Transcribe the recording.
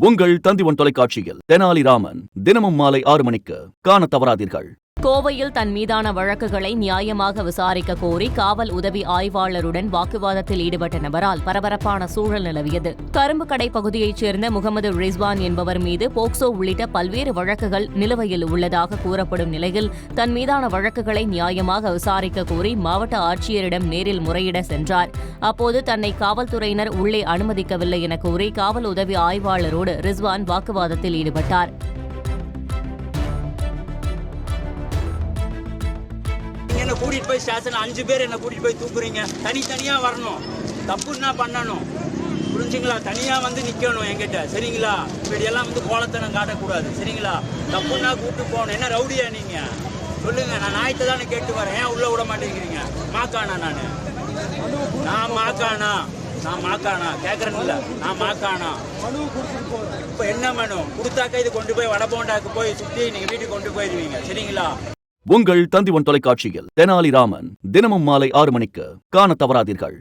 உங்கள் தந்திவன் தொலைக்காட்சியில் தெனாலிராமன் தினமும் மாலை 6 மணிக்கு காணத் தவறாதீர்கள். கோவையில் தன் மீதான வழக்குகளை நியாயமாக விசாரிக்க கோரி காவல் உதவி ஆய்வாளருடன் வாக்குவாதத்தில் ஈடுபட்ட நபரால் பரபரப்பான சூழல் நிலவியது. கரும்புக்கடை பகுதியைச் சேர்ந்த முகமது ரிஸ்வான் என்பவர் மீது போக்சோ உள்ளிட்ட பல்வேறு வழக்குகள் நிலுவையில் உள்ளதாக கூறப்படும் நிலையில் தன் மீதான வழக்குகளை நியாயமாக விசாரிக்க கோரி மாவட்ட ஆட்சியரிடம் நேரில் முறையிட சென்றார். அப்போது தன்னை காவல்துறையினர் உள்ளே அனுமதிக்கவில்லை என கூறி காவல் உதவி ஆய்வாளரோடு ரிஸ்வான் வாக்குவாதத்தில் ஈடுபட்டார். என்ன கூட்டிட்டு போய் ஸ்டேஷன் 5 பேர் என்ன கூட்டிட்டு போய் தூக்குறீங்க. தனித்தனியா வரணும், தப்புன்னா பண்ணணும், புரிஞ்சுங்களா? தனியா வந்து நிக்கணும் என்கிட்ட, சரிங்களா? இப்படியெல்லாம் வந்து கோலத்தனம் காட்டக்கூடாது, சரிங்களா? தப்புன்னா கூப்பிட்டு போகணும். என்ன ரவுடியா நீங்க? சொல்லுங்க. நான் நாயத்தை தானே கேட்டு வரேன், ஏன் உள்ள விட மாட்டேங்கிறீங்க? மாக்கானா நான் மாக்கானா கேட்கறேன்ல, நான் மாக்கானா. இப்ப என்ன மனு கொடுத்தாக்க இது கொண்டு போய் வடபோண்டாக்கு போய் சுத்தி நீங்க வீட்டுக்கு கொண்டு போயிருவீங்க, சரிங்களா? உங்கள் தந்திவன் தொலைக்காட்சியில் தெனாலிராமன் தினமும் மாலை 6 மணிக்கு காணத் தவறாதீர்கள்.